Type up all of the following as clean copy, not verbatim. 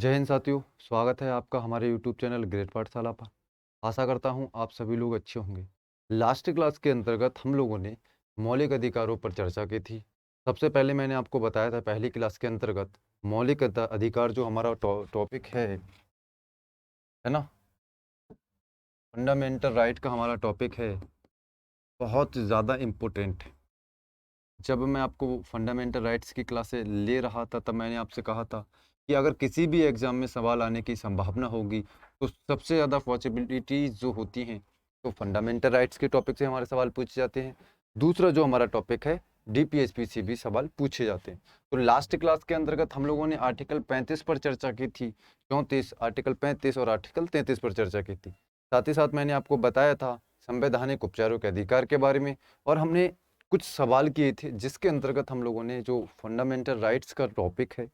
जय हिंद साथियों, स्वागत है आपका हमारे यूट्यूब चैनल ग्रेट पाठशाला पर। आशा करता हूँ आप सभी लोग अच्छे होंगे। लास्ट क्लास के अंतर्गत हम लोगों ने मौलिक अधिकारों पर चर्चा की थी। सबसे पहले मैंने आपको बताया था पहली क्लास के अंतर्गत मौलिक अधिकार जो हमारा टॉपिक है ना, फंडामेंटल राइट का हमारा टॉपिक है, बहुत ज़्यादा इम्पोर्टेंट है। जब मैं आपको फंडामेंटल राइट्स की क्लासें ले रहा था तब मैंने आपसे कहा था कि अगर किसी भी एग्ज़ाम में सवाल आने की संभावना होगी तो सबसे ज़्यादा पॉसिबिलिटीज़ जो होती हैं तो फंडामेंटल राइट्स के टॉपिक से हमारे सवाल पूछे जाते हैं। दूसरा जो हमारा टॉपिक है डीपीएसपी से भी सवाल पूछे जाते हैं। तो लास्ट क्लास के अंतर्गत हम लोगों ने आर्टिकल 35 पर चर्चा की थी, 34 आर्टिकल 35 और आर्टिकल 33 पर चर्चा की थी। साथ ही साथ मैंने आपको बताया था संवैधानिक उपचारों के अधिकार के बारे में, और हमने कुछ सवाल किए थे जिसके अंतर्गत हम लोगों ने जो फंडामेंटल राइट्स का टॉपिक है,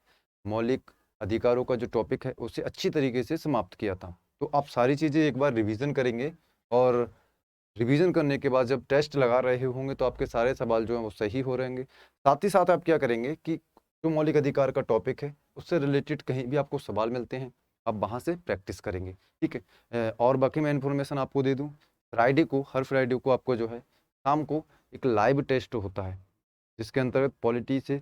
मौलिक अधिकारों का जो टॉपिक है, उसे अच्छी तरीके से समाप्त किया था। तो आप सारी चीज़ें एक बार रिवीजन करेंगे, और रिवीजन करने के बाद जब टेस्ट लगा रहे होंगे तो आपके सारे सवाल जो हैं वो सही हो रहेंगे। साथ ही साथ आप क्या करेंगे कि जो मौलिक अधिकार का टॉपिक है उससे रिलेटेड कहीं भी आपको सवाल मिलते हैं, आप वहाँ से प्रैक्टिस करेंगे, ठीक है। और बाकी मैं इन्फॉर्मेशन आपको दे दूँ, हर फ्राइडे को आपको जो है शाम को एक लाइव टेस्ट होता है जिसके अंतर्गत पॉलिटी से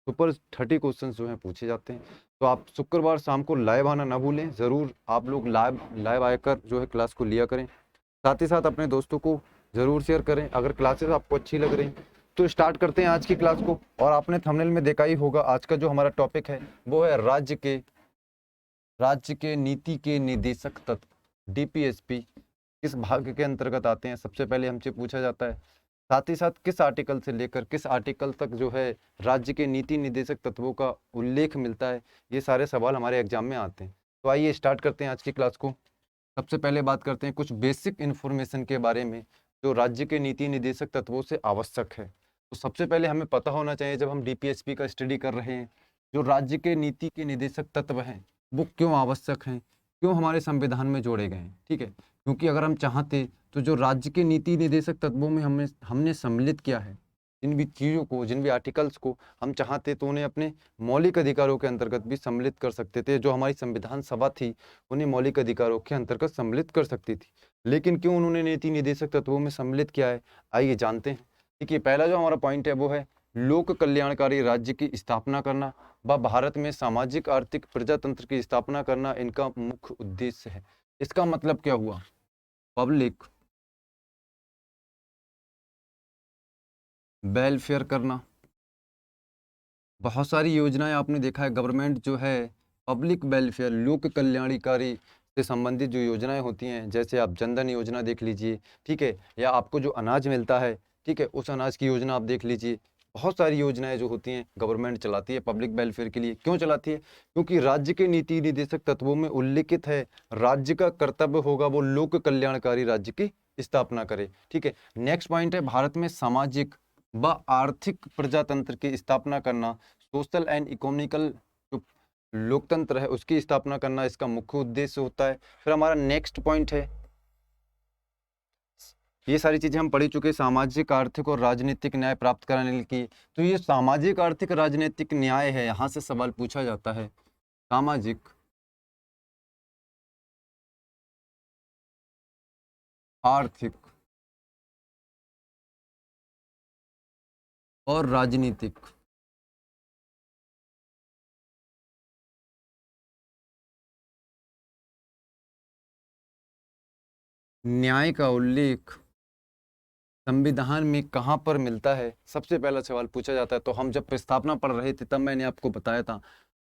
सुपर 30 क्वेश्चन जो हैं पूछे जाते हैं। तो आप शुक्रवार शाम को लाइव आना ना भूलें, ज़रूर आप लोग लाइव लाइव आकर जो है क्लास को लिया करें। साथ ही साथ अपने दोस्तों को ज़रूर शेयर करें। अगर क्लासेस आपको अच्छी लग रही तो स्टार्ट करते हैं आज की क्लास को। और आपने थंबनेल में देखा ही होगा, आज का जो हमारा टॉपिक है वो है राज्य के नीति के निदेशक तत्व, डीपीएसपी किस भाग के अंतर्गत आते हैं, सबसे पहले हमसे पूछा जाता है। साथ ही साथ किस आर्टिकल से लेकर किस आर्टिकल तक जो है राज्य के नीति निर्देशक तत्वों का उल्लेख मिलता है, ये सारे सवाल हमारे एग्जाम में आते हैं। तो आइए स्टार्ट करते हैं आज की क्लास को। सबसे पहले बात करते हैं कुछ बेसिक इन्फॉर्मेशन के बारे में जो राज्य के नीति निर्देशक तत्वों से आवश्यक है। तो सबसे पहले हमें पता होना चाहिए, जब हम डीपीएसपी का स्टडी कर रहे हैं, जो राज्य के नीति के निर्देशक तत्व हैं वो क्यों आवश्यक हैं, क्यों हमारे संविधान में जोड़े गए हैं, ठीक है। क्योंकि अगर हम चाहते तो जो राज्य के नीति निर्देशक तत्वों में हमने हमने सम्मिलित किया है, जिन भी चीज़ों को, जिन भी आर्टिकल्स को हम चाहते तो उन्हें अपने मौलिक अधिकारों के अंतर्गत भी सम्मिलित कर सकते थे। जो हमारी संविधान सभा थी उन्हें मौलिक अधिकारों के अंतर्गत सम्मिलित कर सकती थी। लेकिन क्यों उन्होंने नीति निर्देशक तत्वों में सम्मिलित किया है, आइए जानते हैं। देखिए, पहला जो हमारा पॉइंट है वो है लोक कल्याणकारी राज्य की स्थापना करना व भारत में सामाजिक आर्थिक प्रजातंत्र की स्थापना करना इनका मुख्य उद्देश्य है। इसका मतलब क्या हुआ? पब्लिक वेलफेयर करना। बहुत सारी योजनाएं आपने देखा है, गवर्नमेंट जो है पब्लिक वेलफेयर, लोक कल्याणकारी से संबंधित जो योजनाएं होती हैं, जैसे आप जनधन योजना देख लीजिए, ठीक है, या आपको जो अनाज मिलता है, ठीक है, उस अनाज की योजना आप देख लीजिए। बहुत सारी योजनाएं जो होती हैं गवर्नमेंट चलाती है पब्लिक वेलफेयर के लिए। क्यों चलाती है? क्योंकि राज्य के नीति निर्देशक तत्वों में उल्लिखित है राज्य का कर्तव्य होगा वो लोक कल्याणकारी राज्य की स्थापना करे, ठीक है। नेक्स्ट पॉइंट है भारत में सामाजिक व आर्थिक प्रजातंत्र की स्थापना करना, सोशल एंड इकोनॉमिकल जो लोकतंत्र है उसकी स्थापना करना इसका मुख्य उद्देश्य होता है। फिर हमारा नेक्स्ट पॉइंट है, ये सारी चीजें हम पढ़ी चुके, सामाजिक आर्थिक और राजनीतिक न्याय प्राप्त कराने की। तो ये सामाजिक आर्थिक राजनीतिक न्याय है, यहाँ से सवाल पूछा जाता है। सामाजिक आर्थिक और राजनीतिक न्याय का उल्लेख संविधान में कहाँ पर मिलता है, सबसे पहला सवाल पूछा जाता है। तो हम जब प्रस्तावना पढ़ रहे थे तब मैंने आपको बताया था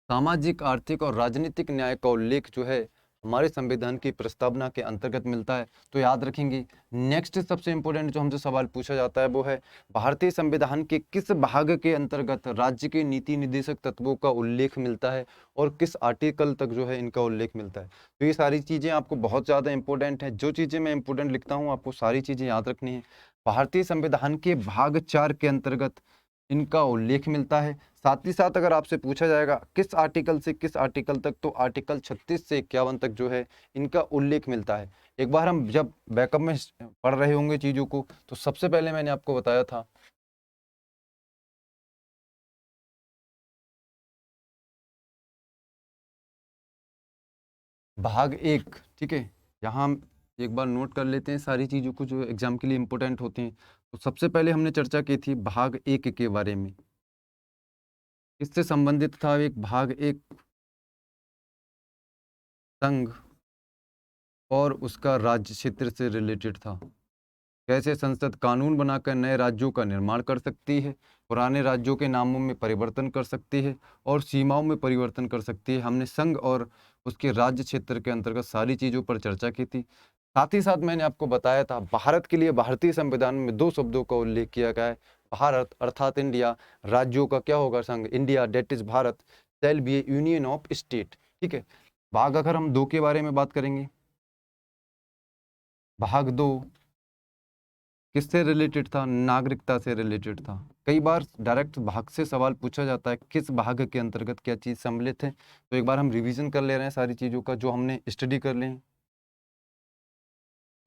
सामाजिक आर्थिक और राजनीतिक न्याय का उल्लेख जो है हमारे संविधान की प्रस्तावना के अंतर्गत मिलता है। तो याद रखेंगे। नेक्स्ट सबसे इंपॉर्टेंट जो हमसे सवाल पूछा जाता है वो है भारतीय संविधान के किस भाग के अंतर्गत राज्य के नीति निर्देशक तत्वों का उल्लेख मिलता है और किस आर्टिकल तक जो है इनका उल्लेख मिलता है। तो ये सारी चीज़ें आपको बहुत ज़्यादा इंपॉर्टेंट है। जो चीज़ें मैं इंपॉर्टेंट लिखता हूँ आपको सारी चीज़ें याद रखनी है। भारतीय संविधान के भाग 4 के अंतर्गत इनका उल्लेख मिलता है। साथ ही साथ अगर आपसे पूछा जाएगा किस आर्टिकल से किस आर्टिकल तक, तो आर्टिकल 36 से 51 तक जो है इनका उल्लेख मिलता है। एक बार हम जब बैकअप में पढ़ रहे होंगे चीज़ों को, तो सबसे पहले मैंने आपको बताया था भाग 1, ठीक है। यहाँ हम एक बार नोट कर लेते हैं सारी चीज़ों को जो एग्जाम के लिए इम्पोर्टेंट होते हैं। तो सबसे पहले हमने चर्चा की थी भाग 1 के बारे में। किससे संबंधित था? एक भाग 1 संघ और उसका राज्य क्षेत्र से रिलेटेड था। कैसे संसद कानून बनाकर नए राज्यों का निर्माण कर सकती है, पुराने राज्यों के नामों में परिवर्तन कर सकती है और सीमाओं में परिवर्तन कर सकती है। हमने संघ और उसके राज्य क्षेत्र के अंतर्गत सारी चीज़ों पर चर्चा की थी। साथ ही साथ मैंने आपको बताया था भारत के लिए भारतीय संविधान में 2 शब्दों का उल्लेख किया गया है। भारत अर्थात इंडिया, राज्यों का क्या होगा संघ, India that is Bharat, shall be a union of state, ठीक है। भाग अगर हम 2 के बारे में बात करेंगे, भाग 2 किससे रिलेटेड था? नागरिकता से रिलेटेड था। कई बार डायरेक्ट भाग से सवाल पूछा जाता है, किस भाग के अंतर्गत क्या चीज़ सम्मिलित है। तो एक बार हम रिवीजन कर ले रहे हैं सारी चीज़ों का जो हमने स्टडी कर लें।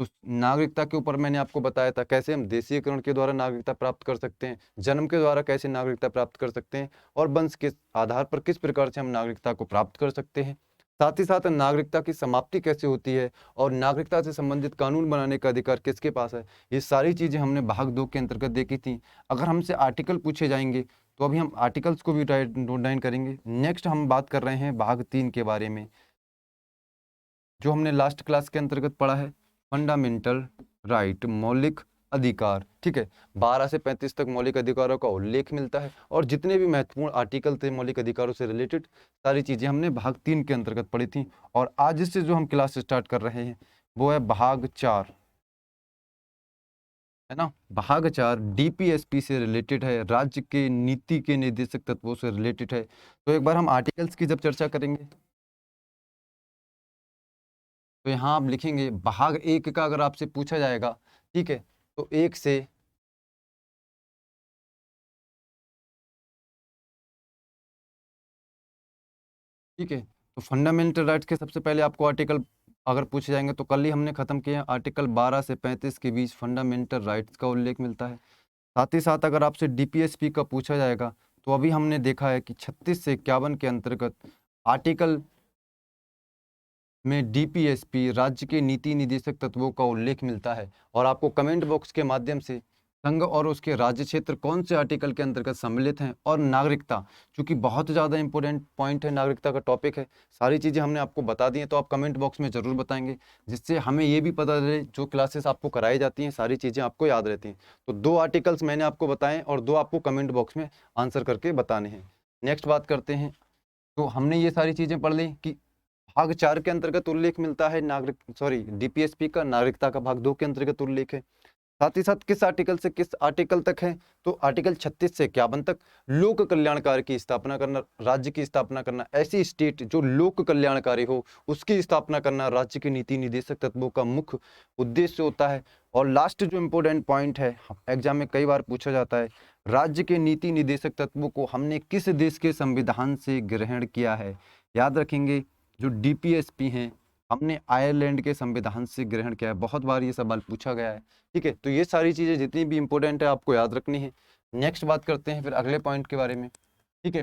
तो नागरिकता के ऊपर मैंने आपको बताया था कैसे हम देशीयकरण के द्वारा नागरिकता प्राप्त कर सकते हैं, जन्म के द्वारा कैसे नागरिकता प्राप्त कर सकते हैं और वंश के आधार पर किस प्रकार से हम नागरिकता को प्राप्त कर सकते हैं। साथ ही साथ नागरिकता की समाप्ति कैसे होती है और नागरिकता से संबंधित कानून बनाने का अधिकार किसके पास है। ये सारी चीज़ें हमने भाग 2 के अंतर्गत देखी थी। अगर हमसे आर्टिकल पूछे जाएंगे तो अभी हम आर्टिकल्स को भी नोट डाउन करेंगे। नेक्स्ट हम बात कर रहे हैं भाग 3 के बारे में, जो हमने लास्ट क्लास के अंतर्गत पढ़ा है, फंडामेंटल राइट, मौलिक अधिकार, ठीक है। 12 से 35 तक मौलिक अधिकारों का उल्लेख मिलता है और जितने भी महत्वपूर्ण आर्टिकल थे मौलिक अधिकारों से रिलेटेड सारी चीज़ें हमने भाग 3 के अंतर्गत पढ़ी थी। और आज से जो हम क्लास स्टार्ट कर रहे हैं वो है भाग 4, है ना। भाग 4 डीपीएसपी से रिलेटेड है, राज्य के नीति के निर्देशक तत्वों से रिलेटेड है। तो एक बार हम आर्टिकल्स की जब चर्चा करेंगे तो यहाँ आप लिखेंगे भाग 1 का अगर आपसे पूछा जाएगा, ठीक है, तो 1 से ठीक है। तो फंडामेंटल राइट्स के सबसे पहले आपको आर्टिकल अगर पूछे जाएंगे तो कल ही हमने खत्म किया, आर्टिकल 12 से 35 के बीच फंडामेंटल राइट्स का उल्लेख मिलता है। साथ ही साथ अगर आपसे डीपीएसपी का पूछा जाएगा तो अभी हमने देखा है कि 36 से 51 के अंतर्गत आर्टिकल में डीपीएसपी राज्य के नीति निदेशक तत्वों का उल्लेख मिलता है। और आपको कमेंट बॉक्स के माध्यम से संघ और उसके राज्य क्षेत्र कौन से आर्टिकल के अंतर्गत सम्मिलित हैं और नागरिकता, क्योंकि बहुत ज़्यादा इंपॉर्टेंट पॉइंट है, नागरिकता का टॉपिक है, सारी चीज़ें हमने आपको बता दी हैं। तो आप कमेंट बॉक्स में ज़रूर बताएंगे जिससे हमें ये भी पता चले जो क्लासेस आपको कराई जाती हैं सारी चीज़ें आपको याद रहती हैं। तो 2 आर्टिकल्स मैंने आपको बताएं और 2 आपको कमेंट बॉक्स में आंसर करके बताने हैं। नेक्स्ट बात करते हैं। तो हमने ये सारी चीज़ें पढ़ ली कि भाग 4 के अंतर्गत उल्लेख मिलता है डीपीएसपी का, नागरिकता का भाग 2 के अंतर्गत उल्लेख है। साथ ही साथ किस आर्टिकल से किस आर्टिकल तक है, तो आर्टिकल 36 से 51 तक लोक कल्याणकारी की स्थापना करना, राज्य की स्थापना करना, ऐसी स्टेट जो लोक कल्याणकारी हो उसकी स्थापना करना राज्य के नीति निदेशक तत्वों का मुख्य उद्देश्य होता है। और लास्ट जो इम्पोर्टेंट पॉइंट है, एग्जाम में कई बार पूछा जाता है, राज्य के नीति निदेशक तत्वों को हमने किस देश के संविधान से ग्रहण किया है। याद रखेंगे जो डीपीएसपी हैं हमने आयरलैंड के संविधान से ग्रहण किया है, बहुत बार ये सवाल पूछा गया है, ठीक है। तो ये सारी चीज़ें जितनी भी इंपॉर्टेंट है आपको याद रखनी है। नेक्स्ट बात करते हैं फिर अगले पॉइंट के बारे में, ठीक है।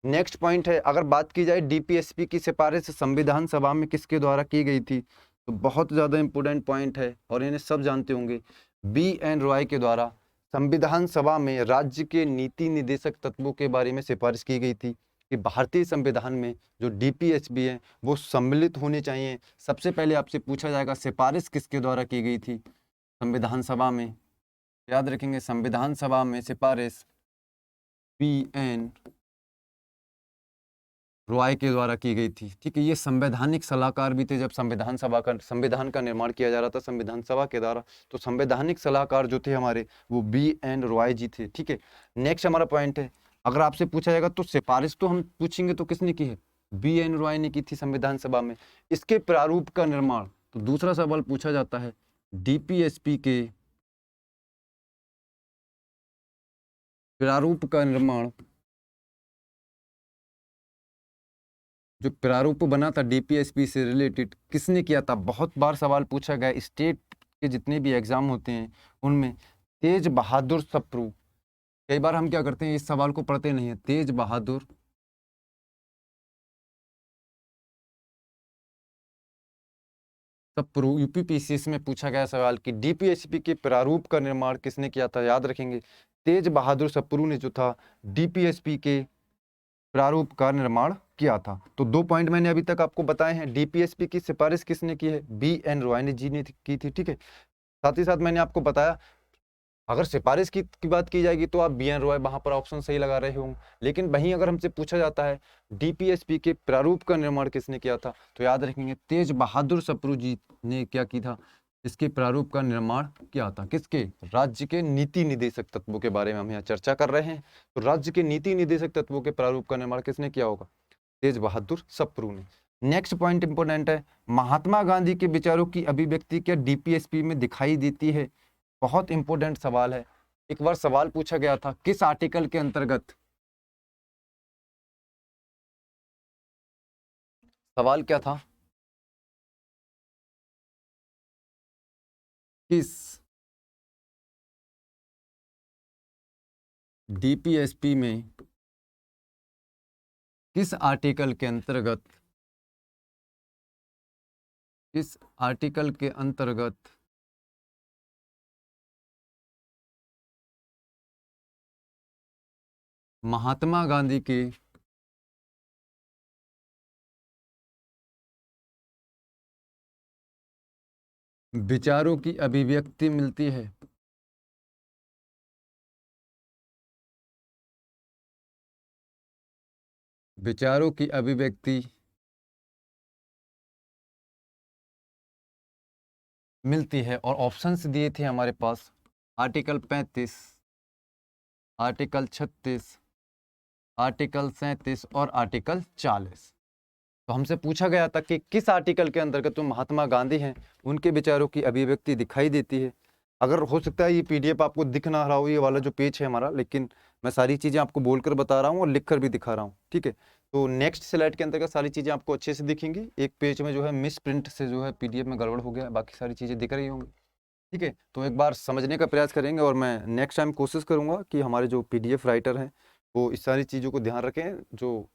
नेक्स्ट पॉइंट है, अगर बात की जाए डीपीएसपी की सिफारिश संविधान सभा में किसके द्वारा की गई थी, तो बहुत ज़्यादा इंपॉर्टेंट पॉइंट है और इन्हें सब जानते होंगे, बी एन रॉय के द्वारा संविधान सभा में राज्य के नीति निदेशक तत्वों के बारे में सिफारिश की गई थी कि भारतीय संविधान में जो डीपीएसपी है वो सम्मिलित होने चाहिए। सबसे पहले आपसे पूछा जाएगा सिफारिश किसके द्वारा की गई थी संविधान सभा में। याद रखेंगे संविधान सभा में सिफारिश बी एन रॉय के द्वारा की गई थी, ठीक है। ये संवैधानिक सलाहकार भी थे जब संविधान का निर्माण किया जा रहा था संविधान सभा के द्वारा। तो संवैधानिक सलाहकार जो थे हमारे वो बी एन रॉय जी थे, ठीक है। नेक्स्ट हमारा पॉइंट है, अगर आपसे पूछा जाएगा तो सिफारिश तो हम पूछेंगे तो किसने की है, बी एन रॉय ने की थी संविधान सभा में। इसके प्रारूप का निर्माण, तो दूसरा सवाल पूछा जाता है डीपीएसपी के प्रारूप का निर्माण, जो प्रारूप बना था डीपीएसपी से रिलेटेड किसने किया था। बहुत बार सवाल पूछा गया, स्टेट के जितने भी एग्जाम होते हैं उनमें तेज बहादुर सप्रू, कई बार हम क्या करते हैं इस सवाल को पढ़ते नहीं है, तेज बहादुर सप्रू यूपीपीसीएस में पूछा गया सवाल कि डीपीएसपी के प्रारूप का निर्माण किसने किया था, याद रखेंगे तेज बहादुर सप्रू ने जो था डीपीएसपी के प्रारूप का निर्माण किया था। तो 2 पॉइंट मैंने अभी तक आपको बताए हैं। डीपीएसपी की सिफारिश किसने की है, बी.एन. रॉय जी ने की थी, ठीक है। साथ ही साथ मैंने आपको बताया अगर सिफारिश की बात की जाएगी तो आप बी.एन. रॉय वहां पर ऑप्शन सही लगा रहे होंगे, लेकिन वहीं अगर हमसे पूछा जाता है डीपीएसपी के प्रारूप का निर्माण किसने किया था, तो याद रखेंगे तेज बहादुर सप्रू जी ने क्या की था, इसके प्रारूप का निर्माण किया था। किसके, राज्य के नीति निदेशक तत्वों के बारे में हम यहाँ चर्चा कर रहे हैं। तो राज्य के नीति निदेशक तत्वों के प्रारूप का निर्माण किसने किया होगा, तेज बहादुर सप्रू ने। नेक्स्ट पॉइंट इंपोर्टेंट है, महात्मा गांधी के विचारों की अभिव्यक्ति क्या डीपीएसपी में दिखाई देती है। बहुत इंपॉर्टेंट सवाल है। एक बार सवाल पूछा गया था किस आर्टिकल के अंतर्गत, सवाल क्या था, किस डीपीएसपी में किस आर्टिकल के अंतर्गत, किस आर्टिकल के अंतर्गत महात्मा गांधी के विचारों की अभिव्यक्ति मिलती है। विचारों की अभिव्यक्ति मिलती है। और ऑप्शंस दिए थे हमारे पास, आर्टिकल 35, आर्टिकल 36, आर्टिकल 37 और आर्टिकल 40। तो हमसे पूछा गया था कि किस आर्टिकल के अंतर्गत जो महात्मा गांधी हैं उनके विचारों की अभिव्यक्ति दिखाई देती है। अगर हो सकता है ये पीडीएफ आपको दिख ना रहा हो, ये वाला जो पेज है हमारा, लेकिन मैं सारी चीज़ें आपको बोलकर बता रहा हूँ और लिखकर भी दिखा रहा हूँ, ठीक है। तो नेक्स्ट स्लाइड के अंतर्गत सारी चीज़ें आपको अच्छे से दिखेंगी। एक पेज में जो है मिस प्रिंट से जो है पीडीएफ में गड़बड़ हो गया, बाकी सारी चीज़ें दिख रही होंगी, ठीक है। तो एक बार समझने का प्रयास करेंगे और मैं नेक्स्ट टाइम कोशिश करूँगा कि हमारे जो पीडीएफ राइटर हैं वो इस सारी चीज़ों को ध्यान रखें, जो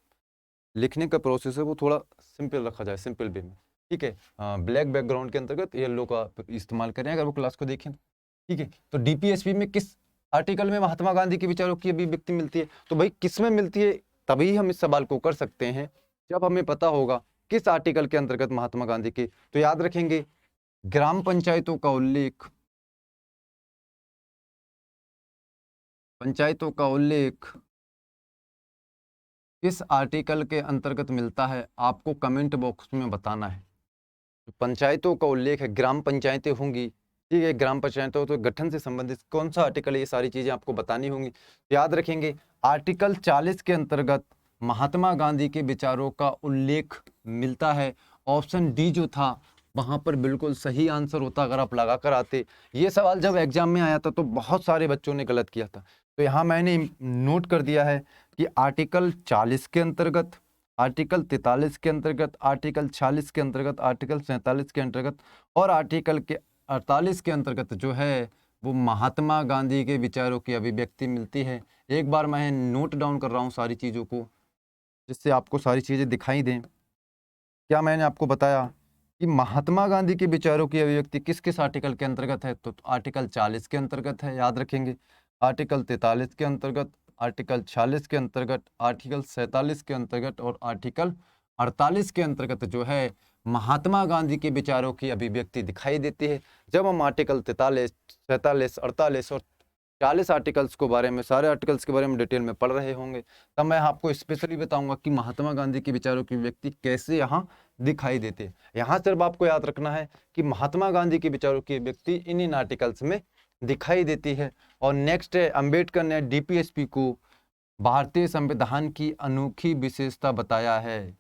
लिखने का प्रोसेस है वो थोड़ा सिंपल रखा जाए, सिंपल वे में, ठीक है। ब्लैक बैकग्राउंड के अंतर्गत येलो का इस्तेमाल करें अगर वो क्लास को देखें, ठीक है। तो डीपीएसपी में किस आर्टिकल में महात्मा गांधी के विचारों की अभिव्यक्ति मिलती है, तो भाई किस में मिलती है, तभी हम इस सवाल को कर सकते हैं जब हमें पता होगा किस आर्टिकल के अंतर्गत महात्मा गांधी के। तो याद रखेंगे ग्राम पंचायतों का उल्लेख, पंचायतों का उल्लेख किस आर्टिकल के अंतर्गत मिलता है, आपको कमेंट बॉक्स में बताना है। पंचायतों का उल्लेख है, ग्राम पंचायतें होंगी, ठीक है, ग्राम पंचायतों तो गठन से संबंधित कौन सा आर्टिकल है, ये सारी चीजें आपको बतानी होंगी। याद रखेंगे आर्टिकल 40 के अंतर्गत महात्मा गांधी के विचारों का उल्लेख मिलता है। ऑप्शन डी जो था वहां पर बिल्कुल सही आंसर होता अगर आप लगा कर आते। ये सवाल जब एग्जाम में आया था तो बहुत सारे बच्चों ने गलत किया था, तो यहाँ मैंने नोट कर दिया है कि आर्टिकल 40 के अंतर्गत, आर्टिकल 43 के अंतर्गत, आर्टिकल 46 के अंतर्गत, आर्टिकल 47 के अंतर्गत और आर्टिकल के 48 के अंतर्गत जो है वो महात्मा गांधी के विचारों की अभिव्यक्ति मिलती है। एक बार मैं नोट डाउन कर रहा हूँ सारी चीज़ों को, जिससे आपको सारी चीज़ें दिखाई दें। क्या मैंने आपको बताया कि महात्मा गांधी के विचारों की अभिव्यक्ति किस किस आर्टिकल के अंतर्गत है, तो आर्टिकल 40 के अंतर्गत है, याद रखेंगे, आर्टिकल 43 के अंतर्गत, आर्टिकल 46 के अंतर्गत, आर्टिकल 47 के अंतर्गत और आर्टिकल 48 के अंतर्गत जो है महात्मा गांधी के विचारों की अभिव्यक्ति दिखाई देती है। जब हम आर्टिकल 43, 47, 48 और 40 आर्टिकल्स को बारे में, सारे आर्टिकल्स के बारे में डिटेल में पढ़ रहे होंगे, तब मैं आपको स्पेशली बताऊंगा कि महात्मा गांधी के विचारों की अभिव्यक्ति कैसे यहाँ दिखाई देते हैं। यहाँ सिर्फ आपको याद रखना है कि महात्मा गांधी के विचारों की अभिव्यक्ति इन आर्टिकल्स में दिखाई देती है। और नेक्स्ट है, अंबेडकर ने डीपीएसपी को भारतीय संविधान की अनोखी विशेषता बताया है।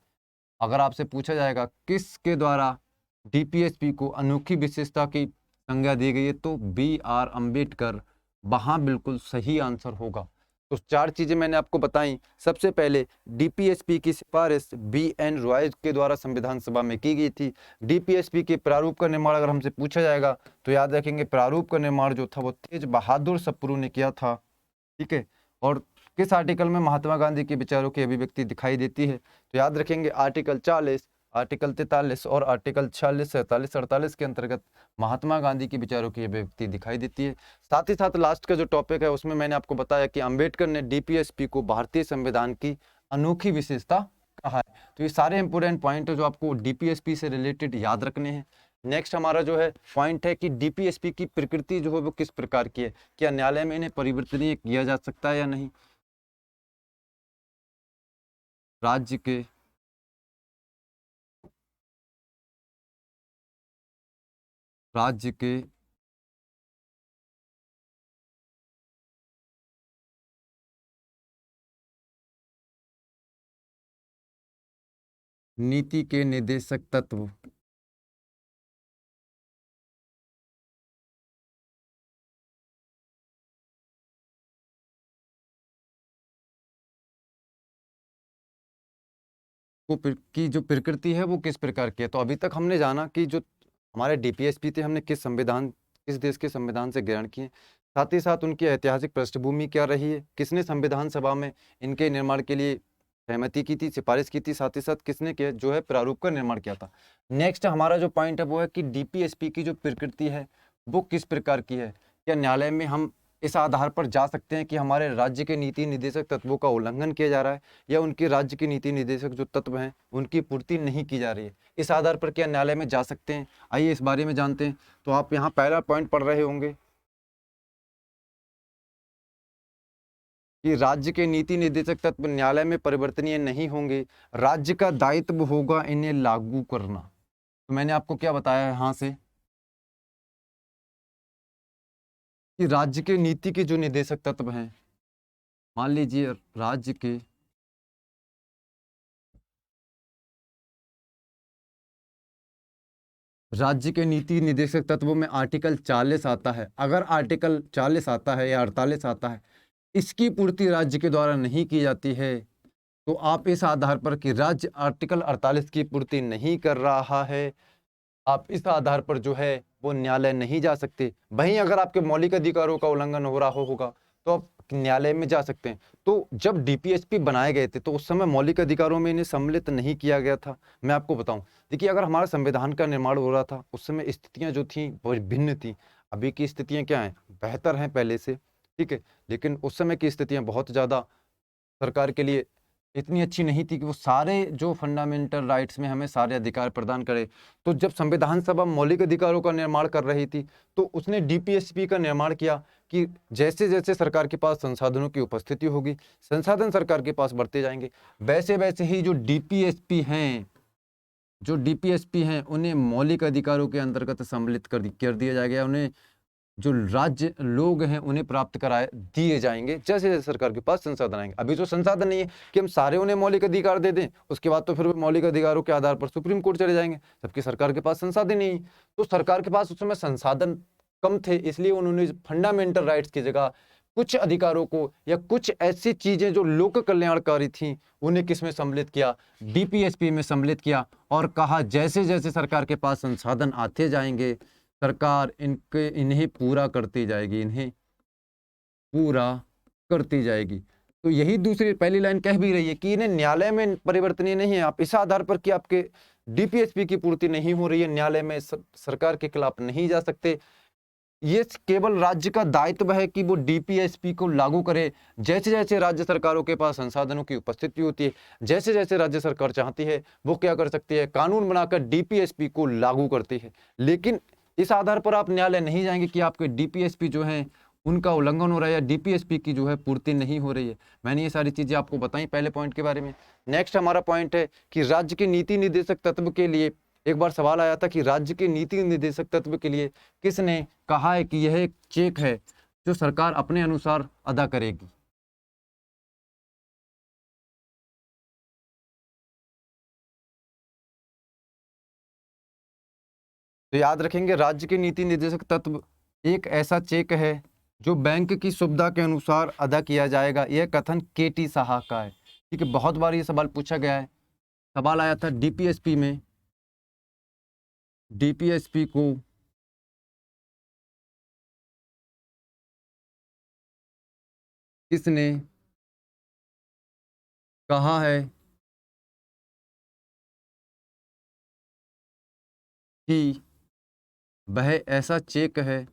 अगर आपसे पूछा जाएगा किसके द्वारा डीपीएसपी को अनोखी विशेषता की संज्ञा दी गई है, तो बी.आर. अम्बेडकर वहां बिल्कुल सही आंसर होगा। तो 4 चीजें मैंने आपको बताई। सबसे पहले डीपीएसपी की सिफारिश बी.एन. रॉय के द्वारा संविधान सभा में की गई थी। डीपीएसपी के प्रारूप का निर्माण अगर हमसे पूछा जाएगा तो याद रखेंगे प्रारूप का निर्माण जो था वो तेज बहादुर सप्रू ने किया था, ठीक है। और किस आर्टिकल में महात्मा गांधी के विचारों की अभिव्यक्ति दिखाई देती है, तो याद रखेंगे आर्टिकल 40, आर्टिकल 43 और आर्टिकल 46, 47, 48 के अंतर्गत महात्मा गांधी के विचारों की अभिव्यक्ति दिखाई देती है। साथ ही साथ लास्ट का जो टॉपिक है उसमें मैंने आपको बताया कि अंबेडकर ने डीपीएसपी को भारतीय संविधान की अनोखी विशेषता कहा है। तो ये सारे इंपोर्टेंट पॉइंट है जो आपको डीपीएसपी से रिलेटेड याद रखने हैं। नेक्स्ट हमारा जो है पॉइंट है कि डीपीएसपी की प्रकृति जो है वो किस प्रकार की है, क्या न्यायालय में इन्हें परिवर्तनीय किया जा सकता है या नहीं। राज्य के राज्य के नीति के निर्देशक तत्व की जो प्रकृति है वो किस प्रकार की है। तो अभी तक हमने जाना कि जो हमारे डीपीएसपी थे हमने किस देश के संविधान से ग्रहण किए, साथ ही साथ उनकी ऐतिहासिक पृष्ठभूमि क्या रही है, किसने संविधान सभा में इनके निर्माण के लिए सहमति की थी, सिफारिश की थी, साथ ही साथ किसने किया जो है प्रारूप का निर्माण किया था। नेक्स्ट हमारा जो पॉइंट है वो है कि डीपीएसपी की जो प्रकृति है वो किस प्रकार की है, क्या न्यायालय में हम इस आधार पर जा सकते हैं कि हमारे राज्य के नीति निर्देशक तत्वों का उल्लंघन किया जा रहा है या उनके राज्य के नीति निर्देशक जो तत्व हैं उनकी पूर्ति नहीं की जा रही है, इस आधार पर क्या न्यायालय में जा सकते हैं। आइए इस बारे में जानते हैं। तो आप यहाँ पहला पॉइंट पढ़ रहे होंगे कि राज्य के नीति निर्देशक तत्व न्यायालय में परिवर्तनीय नहीं होंगे, राज्य का दायित्व होगा इन्हें लागू करना। तो मैंने आपको क्या बताया यहाँ से कि राज्य के नीति के जो निर्देशक तत्व हैं, मान लीजिए राज्य के नीति निर्देशक तत्वों में आर्टिकल 40 आता है। अगर आर्टिकल 40 आता है या 48 आता है, इसकी पूर्ति राज्य के द्वारा नहीं की जाती है, तो आप इस आधार पर कि राज्य आर्टिकल 48 की पूर्ति नहीं कर रहा है, आप इस आधार पर जो है वो न्यायालय नहीं जा सकते। वहीं अगर आपके मौलिक अधिकारों का उल्लंघन हो रहा होगा तो आप न्यायालय में जा सकते हैं। तो जब डीपीएसपी बनाए गए थे तो उस समय मौलिक अधिकारों में इन्हें सम्मिलित नहीं किया गया था। मैं आपको बताऊं, देखिए अगर हमारा संविधान का निर्माण हो रहा था उस समय स्थितियां जो थी वो भिन्न थी। अभी की स्थितियां क्या हैं, बेहतर हैं पहले से, ठीक है, लेकिन उस समय की स्थितियां बहुत ज़्यादा सरकार के लिए इतनी अच्छी नहीं थी कि वो सारे जो फंडामेंटल राइट्स में हमें सारे अधिकार प्रदान करे। तो जब संविधान सभा मौलिक अधिकारों का निर्माण कर रही थी तो उसने डीपीएसपी का निर्माण किया कि जैसे जैसे सरकार के पास संसाधनों की उपस्थिति होगी, संसाधन सरकार के पास बढ़ते जाएंगे, वैसे वैसे ही जो डीपीएसपी हैं उन्हें मौलिक अधिकारों के अंतर्गत सम्मिलित कर दिया जाएगा, उन्हें जो राज्य लोग हैं उन्हें प्राप्त कराए दिए जाएंगे जैसे जैसे सरकार के पास संसाधन आएंगे। अभी तो संसाधन नहीं है कि हम सारे उन्हें मौलिक अधिकार दे दें, उसके बाद तो फिर वो मौलिक अधिकारों के आधार पर सुप्रीम कोर्ट चले जाएंगे, जबकि सरकार के पास संसाधन नहीं। तो सरकार के पास उस समय संसाधन कम थे, इसलिए उन्होंने फंडामेंटल राइट्स की जगह कुछ अधिकारों को या कुछ ऐसी चीजें जो लोक कल्याणकारी थी उन्हें किस में सम्मिलित किया, डीपीएसपी में सम्मिलित किया, और कहा जैसे जैसे सरकार के पास संसाधन आते जाएंगे सरकार इन्हें पूरा करती जाएगी, इन्हें पूरा करती जाएगी। तो यही दूसरी पहली लाइन कह भी रही है कि इन्हें न्यायालय में परिवर्तनीय नहीं है। आप इस आधार पर कि आपके डीपीएसपी की पूर्ति नहीं हो रही है, न्यायालय में सरकार के खिलाफ नहीं जा सकते। ये केवल राज्य का दायित्व है कि वो डीपीएसपी को लागू करे। जैसे जैसे राज्य सरकारों के पास संसाधनों की उपस्थिति होती है, जैसे जैसे राज्य सरकार चाहती है वो क्या कर सकती है, कानून बनाकर डीपीएसपी को लागू करती है। लेकिन इस आधार पर आप न्यायालय नहीं जाएंगे कि आपके डीपीएसपी जो है उनका उल्लंघन हो रहा है या डीपीएसपी की जो है पूर्ति नहीं हो रही है। मैंने ये सारी चीजें आपको बताई पहले पॉइंट के बारे में। नेक्स्ट हमारा पॉइंट है कि राज्य के नीति निर्देशक तत्व के लिए एक बार सवाल आया था कि राज्य के नीति निर्देशक तत्व के लिए किसने कहा है कि यह एक चेक है जो सरकार अपने अनुसार अदा करेगी। तो याद रखेंगे राज्य के नीति निर्देशक तत्व एक ऐसा चेक है जो बैंक की सुविधा के अनुसार अदा किया जाएगा। यह कथन केटी साहा का है। ठीक है, बहुत बार ये सवाल पूछा गया है। सवाल आया था डीपीएसपी में, डीपीएसपी को किसने कहा है कि वह ऐसा चेक है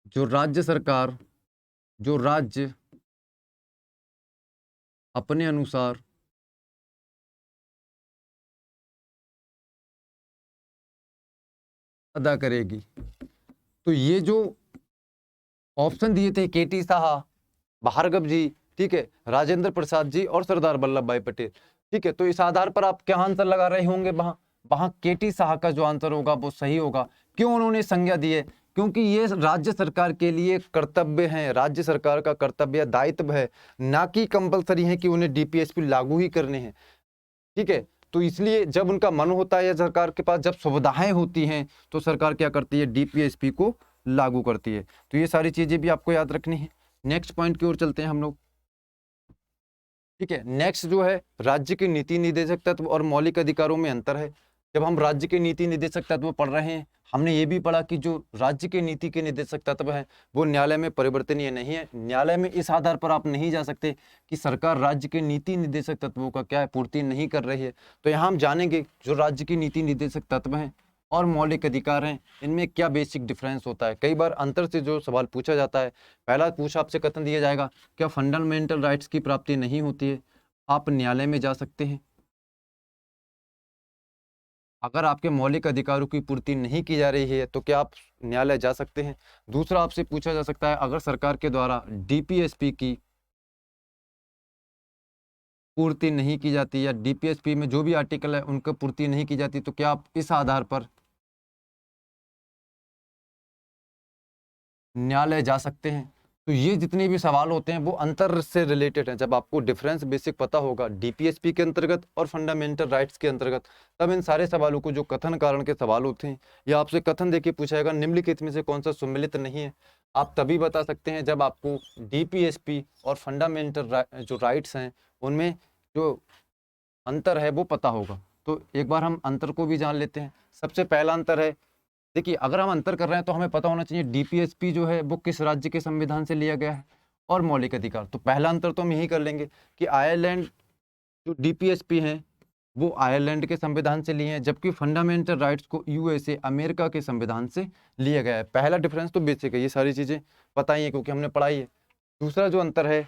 जो राज्य अपने अनुसार अदा करेगी। तो ये जो ऑप्शन दिए थे केटी साहा, भार्गव जी, ठीक है, राजेंद्र प्रसाद जी और सरदार वल्लभ भाई पटेल, ठीक है, तो इस आधार पर आप क्या आंसर लगा रहे होंगे? वहां वहां केटी साहा का जो आंसर होगा वो सही होगा। क्यों उन्होंने संज्ञा दी है? क्योंकि ये राज्य सरकार के लिए कर्तव्य है, राज्य सरकार का कर्तव्य दायित्व है, ना कि कंपलसरी है कि उन्हें डीपीएसपी लागू ही करने हैं, ठीक है। तो इसलिए जब उनका मन होता है या सरकार के पास जब सुविधाएं होती हैं तो सरकार क्या करती है? डीपीएसपी को लागू करती है। तो ये सारी चीजें भी आपको याद रखनी है। नेक्स्ट पॉइंट की ओर चलते हैं हम लोग, ठीक है। नेक्स्ट जो है, राज्य के नीति निदेशक तत्व और मौलिक अधिकारों में अंतर है। जब हम राज्य के नीति निदेशक तत्व पढ़ रहे हैं, हमने ये भी पढ़ा कि जो राज्य के नीति के निदेशक तत्व है वो न्यायालय में परिवर्तनीय नहीं है। न्यायालय में इस आधार पर आप नहीं जा सकते कि सरकार राज्य के नीति निदेशक तत्वों का क्या है, पूर्ति नहीं कर रही है। तो यहाँ हम जानेंगे जो राज्य की नीति निदेशक तत्व हैं और मौलिक अधिकार हैं, इनमें क्या बेसिक डिफरेंस होता है। कई बार अंतर से जो सवाल पूछा जाता है, पहला पूछा आपसे कथन दिया जाएगा, क्या फंडामेंटल राइट्स की प्राप्ति नहीं होती है? आप न्यायालय में जा सकते हैं अगर आपके मौलिक अधिकारों की पूर्ति नहीं की जा रही है, तो क्या आप न्यायालय जा सकते हैं? दूसरा आपसे पूछा जा सकता है, अगर सरकार के द्वारा डीपीएसपी की पूर्ति नहीं की जाती या डीपीएसपी में जो भी आर्टिकल है उनका पूर्ति नहीं की जाती, तो क्या आप इस आधार पर न्यायालय जा सकते हैं? तो ये जितने भी सवाल होते हैं वो अंतर से रिलेटेड हैं। जब आपको डिफरेंस बेसिक पता होगा डीपीएसपी के अंतर्गत और फंडामेंटल राइट्स के अंतर्गत, तब इन सारे सवालों को, जो कथन कारण के सवाल होते हैं या आपसे कथन देके पूछाएगा निम्नलिखित में से कौन सा सुमेलित नहीं है, आप तभी बता सकते हैं जब आपको डीपीएसपी और फंडामेंटल जो राइट्स हैं उनमें जो अंतर है वो पता होगा। तो एक बार हम अंतर को भी जान लेते हैं। सबसे पहला अंतर है, देखिए अगर हम अंतर कर रहे हैं तो हमें पता होना चाहिए डीपीएसपी जो है वो किस राज्य के संविधान से लिया गया है और मौलिक अधिकार। तो पहला अंतर तो हम यही कर लेंगे कि आयरलैंड जो डीपीएसपी हैं वो आयरलैंड के संविधान से लिए हैं, जबकि फंडामेंटल राइट्स को यूएसए अमेरिका के संविधान से लिया गया है। पहला डिफरेंस तो बेसिक है, ये सारी चीजें पता ही है क्योंकि हमने पढ़ाई है। दूसरा जो अंतर है,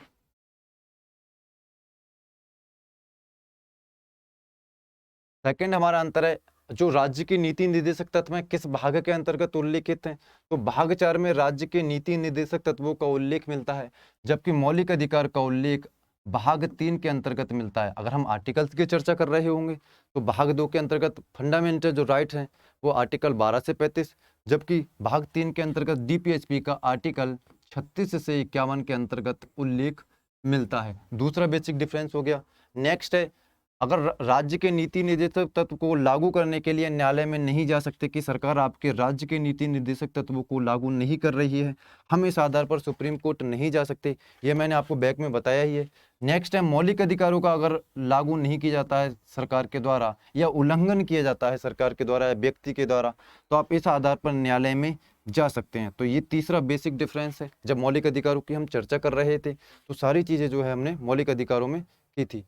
सेकंड हमारा अंतर है, जो राज्य की नीति निर्देशक तत्व हैं किस भाग के अंतर्गत उल्लेखित हैं। तो भाग 4 में राज्य के नीति निर्देशक तत्वों का उल्लेख मिलता है, जबकि मौलिक अधिकार का उल्लेख भाग 3 के अंतर्गत मिलता है। अगर हम आर्टिकल्स की चर्चा कर रहे होंगे तो भाग 2 के अंतर्गत फंडामेंटल जो राइट्स हैं वो आर्टिकल 12 से 35, जबकि भाग 3 के अंतर्गत डीपीएसपी का आर्टिकल 36 से 51 के अंतर्गत उल्लेख मिलता है। दूसरा बेसिक डिफरेंस हो गया। नेक्स्ट है, अगर राज्य के नीति निर्देशक तत्व को लागू करने के लिए न्यायालय में नहीं जा सकते कि सरकार आपके राज्य के नीति निर्देशक तत्वों को लागू नहीं कर रही है, हम इस आधार पर सुप्रीम कोर्ट नहीं जा सकते, ये मैंने आपको बैक में बताया ही है। नेक्स्ट है, मौलिक अधिकारों का अगर लागू नहीं किया जाता है सरकार के द्वारा या उल्लंघन किया जाता है सरकार के द्वारा या व्यक्ति के द्वारा, तो आप इस आधार पर न्यायालय में जा सकते हैं। तो ये तीसरा बेसिक डिफरेंस है। जब मौलिक अधिकारों की हम चर्चा कर रहे थे तो सारी चीजें जो है हमने मौलिक अधिकारों में की थी,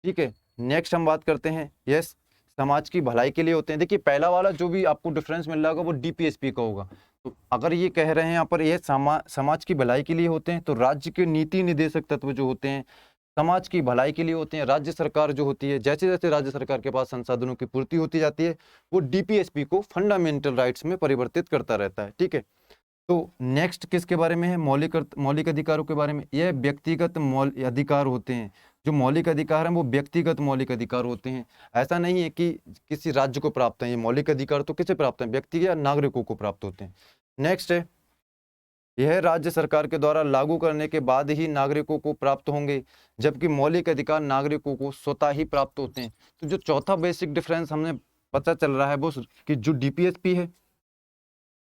ठीक है। नेक्स्ट हम बात करते हैं, यस, समाज की भलाई के लिए होते हैं। देखिए पहला वाला जो भी आपको डिफरेंस मिल रहा होगा वो डीपीएसपी का होगा। तो अगर ये कह रहे हैं यहाँ पर ये समाज की भलाई के लिए होते हैं, तो राज्य के नीति निदेशक तत्व जो होते हैं समाज की भलाई के लिए होते हैं। राज्य सरकार जो होती है, जैसे जैसे राज्य सरकार के पास संसाधनों की पूर्ति होती जाती है, वो डीपीएसपी को फंडामेंटल राइट्स में परिवर्तित करता रहता है, ठीक है। तो नेक्स्ट किसके बारे में है? मौलिक अधिकारों के बारे में। यह व्यक्तिगत अधिकार होते हैं। जो मौलिक अधिकार हैं वो व्यक्तिगत मौलिक अधिकार होते हैं। ऐसा नहीं है कि किसी राज्य को प्राप्त है। ये मौलिक अधिकार तो किसे प्राप्त है? व्यक्ति या नागरिकों को प्राप्त होते हैं। नेक्स्ट है, यह राज्य सरकार के द्वारा लागू करने के बाद ही नागरिकों को प्राप्त होंगे, जबकि मौलिक अधिकार नागरिकों को स्वतः ही प्राप्त होते हैं। तो जो चौथा बेसिक डिफरेंस हमने पता चल रहा है वो कि जो डीपीएसपी है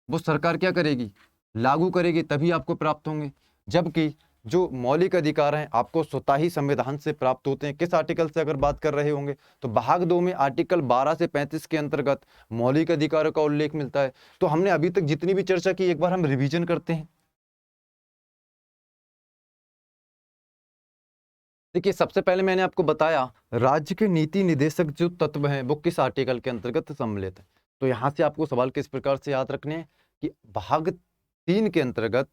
वो सरकार क्या करेगी? लागू करेगी, तभी आपको प्राप्त होंगे। जबकि जो मौलिक अधिकार हैं आपको स्वतः ही संविधान से प्राप्त होते हैं। किस आर्टिकल से अगर बात कर रहे होंगे तो भाग 2 में आर्टिकल 12 से 35 के अंतर्गत मौलिक अधिकारों का उल्लेख मिलता है। तो हमने अभी तक जितनी भी चर्चा की एक बार हम रिवीजन करते हैं। देखिए, सबसे पहले मैंने आपको बताया राज्य के नीति निदेशक जो तत्व हैं वो किस आर्टिकल के अंतर्गत सम्मिलित है। तो यहाँ से आपको सवाल किस प्रकार से याद रखने हैं कि भाग 3 के अंतर्गत,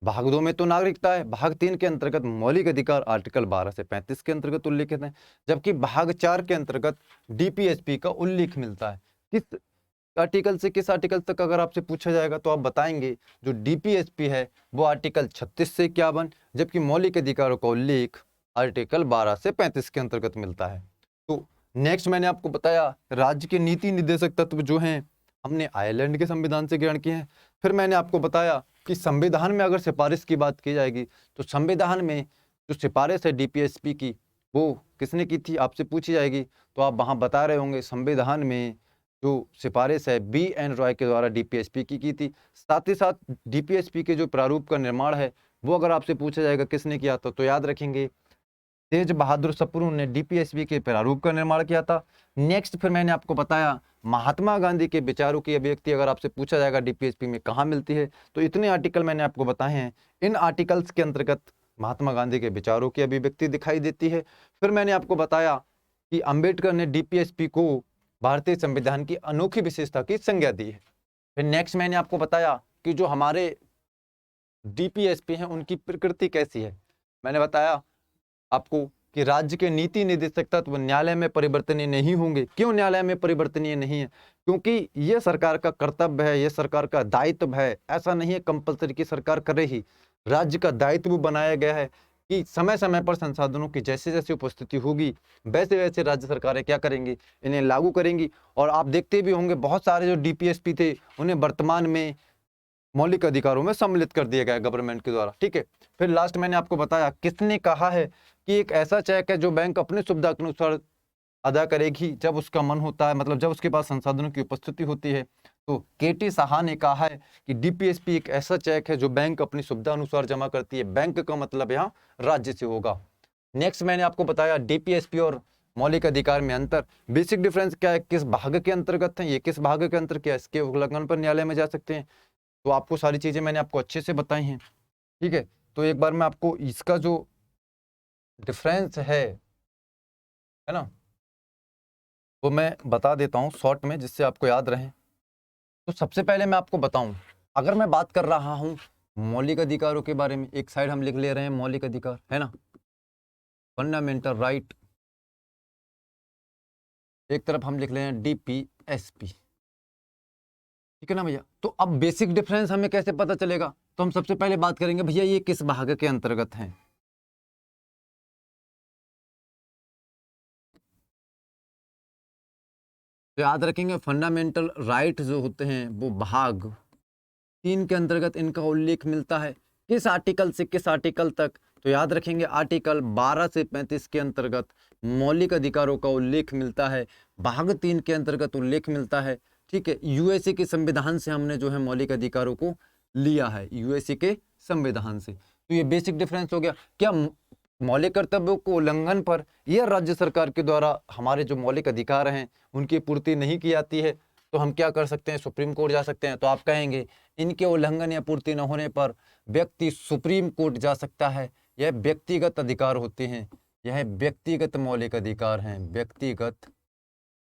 भाग 2 में तो नागरिकता है, भाग 3 के अंतर्गत मौलिक अधिकार आर्टिकल 12 से 35 के अंतर्गत उल्लिखित है, जबकि भाग 4 के अंतर्गत डीपीएसपी का उल्लेख मिलता है। किस आर्टिकल से किस आर्टिकल तक अगर आपसे पूछा जाएगा तो आप बताएंगे जो डीपीएसपी है वो आर्टिकल 36 से 51, जबकि मौलिक अधिकारों का उल्लेख आर्टिकल 12 से 35 के अंतर्गत मिलता है। तो नेक्स्ट मैंने आपको बताया राज्य के नीति निर्देशक तत्व जो हैं हमने आयरलैंड के संविधान से ग्रहण किए हैं। फिर मैंने आपको बताया कि संविधान में अगर सिफारिश की बात की जाएगी तो संविधान में जो सिफारिश है डीपीएसपी की वो किसने की थी आपसे पूछी जाएगी, तो आप वहाँ बता रहे होंगे संविधान में जो सिफारिश है बी.एन. रॉय के द्वारा डीपीएसपी की थी। साथ ही साथ डीपीएसपी के जो प्रारूप का निर्माण है वो अगर आपसे पूछा जाएगा किसने किया था तो याद रखेंगे तेज बहादुर सप्रू ने डीपीएसपी के प्रारूप का निर्माण किया था। नेक्स्ट फिर मैंने आपको बताया महात्मा गांधी के विचारों की अभिव्यक्ति अगर आपसे पूछा जाएगा डीपीएसपी में कहाँ मिलती है, तो इतने आर्टिकल मैंने आपको बताए हैं। इन आर्टिकल्स के अंतर्गत महात्मा गांधी के विचारों की अभिव्यक्ति दिखाई देती है। फिर मैंने आपको बताया कि अंबेडकर ने डीपीएसपी को भारतीय संविधान की अनोखी विशेषता की संज्ञा दी है। फिर नेक्स्ट मैंने आपको बताया कि जो हमारे डीपीएसपी हैं उनकी प्रकृति कैसी है। मैंने बताया आपको कि राज्य के नीति निर्देशक तत्व न्यायालय में परिवर्तनीय नहीं होंगे। क्यों न्यायालय में परिवर्तनीय नहीं है? क्योंकि ये सरकार का कर्तव्य है, ये सरकार का दायित्व है। ऐसा नहीं है कंपलसरी की सरकार करे ही, राज्य का दायित्व बनाया गया है कि समय समय पर संसाधनों की जैसे जैसे उपस्थिति होगी वैसे वैसे राज्य सरकारें क्या करेंगी, इन्हें लागू करेंगी। और आप देखते भी होंगे बहुत सारे जो डीपीएसपी थे उन्हें वर्तमान में मौलिक अधिकारों में सम्मिलित कर दिया गया गवर्नमेंट के द्वारा। ठीक है, फिर लास्ट मैंने आपको बताया किसने कहा है कि एक ऐसा चेक है जो बैंक अपनी सुविधा के अनुसार अदा करेगी जब उसका मन होता है, मतलब जब उसके पास संसाधनों की उपस्थिति होती है। तो केटी साहा ने कहा है कि डीपीएसपी एक ऐसा चेक है जो बैंक अपनी सुविधा अनुसार जमा करती है। बैंक का मतलब यहाँ राज्य से होगा। नेक्स्ट मैंने आपको बताया डीपीएसपी और मौलिक अधिकार में अंतर, बेसिक डिफरेंस क्या है, किस भाग के अंतर्गत है, ये किस भाग के अंतर्गत क्या है, इसके उल्लंघन पर न्यायालय में जा सकते हैं। तो आपको सारी चीजें मैंने आपको अच्छे से बताई हैं। ठीक है, तो एक बार मैं आपको इसका जो डिफरेंस है ना, वो मैं बता देता हूँ शॉर्ट में जिससे आपको याद रहे। तो सबसे पहले मैं आपको बताऊं, अगर मैं बात कर रहा हूं मौलिक अधिकारों के बारे में, एक साइड हम लिख ले रहे हैं मौलिक अधिकार है ना, फंडामेंटल राइट, एक तरफ हम लिख रहे हैं डीपीएसपी। ठीक है ना भैया। तो अब बेसिक डिफरेंस हमें कैसे पता चलेगा, तो हम सबसे पहले बात करेंगे भैया ये किस भाग के अंतर्गत हैं। तो याद रखेंगे फंडामेंटल राइट जो होते हैं वो भाग 3 के अंतर्गत इनका उल्लेख मिलता है। किस आर्टिकल से किस आर्टिकल तक, तो याद रखेंगे आर्टिकल 12 से 35 के अंतर्गत मौलिक अधिकारों का उल्लेख मिलता है। भाग 3 के अंतर्गत उल्लेख मिलता है। ठीक है, यूएसए के संविधान से हमने जो है मौलिक अधिकारों को लिया है, यूएसए के संविधान से। तो ये बेसिक डिफरेंस हो गया। क्या मौलिक कर्तव्यों को उल्लंघन पर यह राज्य सरकार के द्वारा हमारे जो मौलिक अधिकार हैं उनकी पूर्ति नहीं की जाती है तो हम क्या कर सकते हैं, सुप्रीम कोर्ट जा सकते हैं। तो आप कहेंगे इनके उल्लंघन या पूर्ति न होने पर व्यक्ति सुप्रीम कोर्ट जा सकता है। यह व्यक्तिगत अधिकार होते हैं, यह व्यक्तिगत मौलिक अधिकार हैं, व्यक्तिगत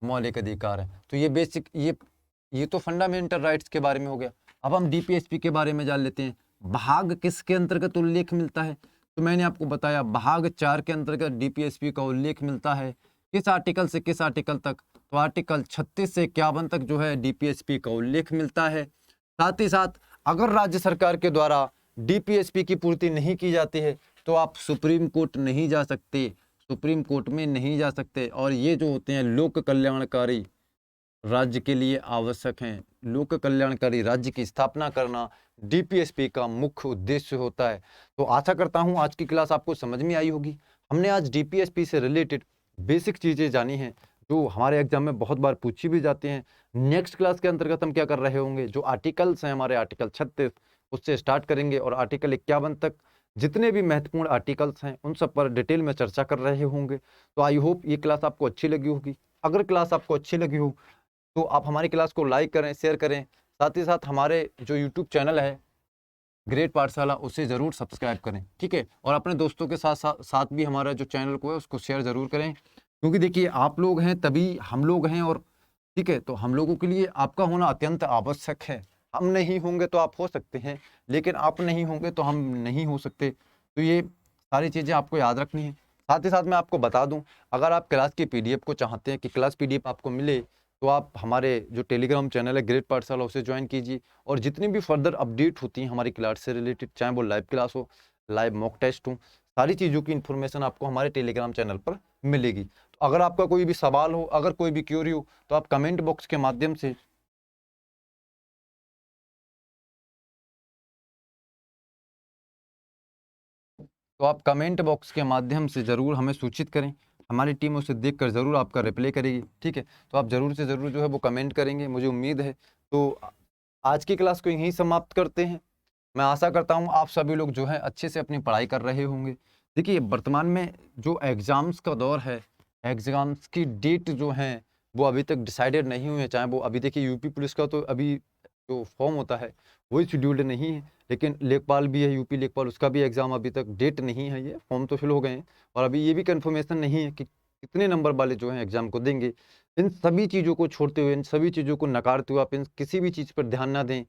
मौलिक अधिकार है। तो ये बेसिक ये तो फंडामेंटल राइट्स के बारे में हो गया। अब हम डीपीएसपी के बारे में जान लेते हैं। भाग किसके अंतर्गत उल्लेख मिलता है, तो मैंने आपको बताया भाग 4 के अंतर्गत डीपीएसपी का उल्लेख मिलता है। किस आर्टिकल से किस आर्टिकल तक, तो आर्टिकल 36 से 51 तक जो है डीपीएसपी का उल्लेख मिलता है। साथ ही साथ अगर राज्य सरकार के द्वारा डीपीएसपी की पूर्ति नहीं की जाती है तो आप सुप्रीम कोर्ट नहीं जा सकते, सुप्रीम कोर्ट में नहीं जा सकते। और ये जो होते हैं लोक कल्याणकारी राज्य के लिए आवश्यक हैं, लोक कल्याणकारी राज्य की स्थापना करना डीपीएसपी का मुख्य उद्देश्य होता है। तो आशा करता हूं आज की क्लास आपको समझ में आई होगी। हमने आज डीपीएसपी से रिलेटेड बेसिक चीज़ें जानी हैं जो हमारे एग्जाम में बहुत बार पूछी भी जाती हैं। नेक्स्ट क्लास के अंतर्गत हम क्या कर रहे होंगे, जो आर्टिकल्स हैं हमारे आर्टिकल 36 उससे स्टार्ट करेंगे और आर्टिकल 51 तक जितने भी महत्वपूर्ण आर्टिकल्स हैं उन सब पर डिटेल में चर्चा कर रहे होंगे। तो आई होप ये क्लास आपको अच्छी लगी होगी। अगर क्लास आपको अच्छी लगी हो तो आप हमारी क्लास को लाइक करें, शेयर करें। साथ ही साथ हमारे जो यूट्यूब चैनल है ग्रेट पाठशाला, उसे ज़रूर सब्सक्राइब करें, ठीक है। और अपने दोस्तों के साथ साथ भी हमारा जो चैनल को है उसको शेयर ज़रूर करें, क्योंकि देखिए आप लोग हैं तभी हम लोग हैं, और ठीक है, तो हम लोगों के लिए आपका होना अत्यंत आवश्यक है। हम नहीं होंगे तो आप हो सकते हैं, लेकिन आप नहीं होंगे तो हम नहीं हो सकते। तो ये सारी चीज़ें आपको याद रखनी है। साथ ही साथ मैं आपको बता दूं, अगर आप क्लास की पीडीएफ को चाहते हैं कि क्लास पीडीएफ आपको मिले, तो आप हमारे जो टेलीग्राम चैनल है ग्रेट पाठशाला उसे ज्वाइन कीजिए, और जितनी भी फर्दर अपडेट होती हैं हमारी क्लास से रिलेटेड, चाहे वो लाइव क्लास हो, लाइव मॉक टेस्ट हो, सारी चीज़ों की इन्फॉर्मेशन आपको हमारे टेलीग्राम चैनल पर मिलेगी। तो अगर आपका कोई भी सवाल हो, अगर कोई भी क्यूरी हो, तो आप कमेंट बॉक्स के माध्यम से ज़रूर हमें सूचित करें। हमारी टीम उसे देखकर ज़रूर आपका रिप्लाई करेगी, ठीक है। तो आप ज़रूर से ज़रूर जो है वो कमेंट करेंगे, मुझे उम्मीद है। तो आज की क्लास को यहीं समाप्त करते हैं। मैं आशा करता हूँ आप सभी लोग जो है अच्छे से अपनी पढ़ाई कर रहे होंगे। देखिए वर्तमान में जो एग्ज़ाम्स का दौर है, एग्ज़ाम्स की डेट जो हैं वो अभी तक डिसाइडेड नहीं हुई है। चाहे वो अभी देखिए यूपी पुलिस का तो अभी जो फॉर्म होता है वही शेड्यूल्ड नहीं है, लेकिन लेखपाल भी है, यूपी लेखपाल, उसका भी एग्ज़ाम अभी तक डेट नहीं है। ये फॉर्म तो फिल हो गए हैं, और अभी ये भी कन्फर्मेशन नहीं है कि कितने नंबर वाले जो हैं एग्ज़ाम को देंगे। इन सभी चीज़ों को छोड़ते हुए, इन सभी चीज़ों को नकारते हुए आप इन किसी भी चीज़ पर ध्यान ना दें,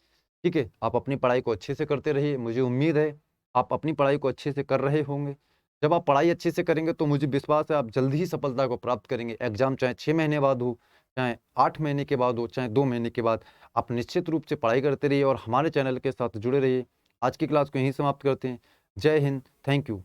ठीक है। आप अपनी पढ़ाई को अच्छे से करते रहिए, मुझे उम्मीद है आप अपनी पढ़ाई को अच्छे से कर रहे होंगे। जब आप पढ़ाई अच्छे से करेंगे तो मुझे विश्वास है आप जल्दी ही सफलता को प्राप्त करेंगे। एग्ज़ाम चाहे 6 महीने बाद हो, चाहे 8 महीने के बाद हो, चाहे 2 महीने के बाद, आप निश्चित रूप से पढ़ाई करते रहिए और हमारे चैनल के साथ जुड़े रहिए। आज की क्लास को यहीं समाप्त करते हैं। जय हिंद, थैंक यू।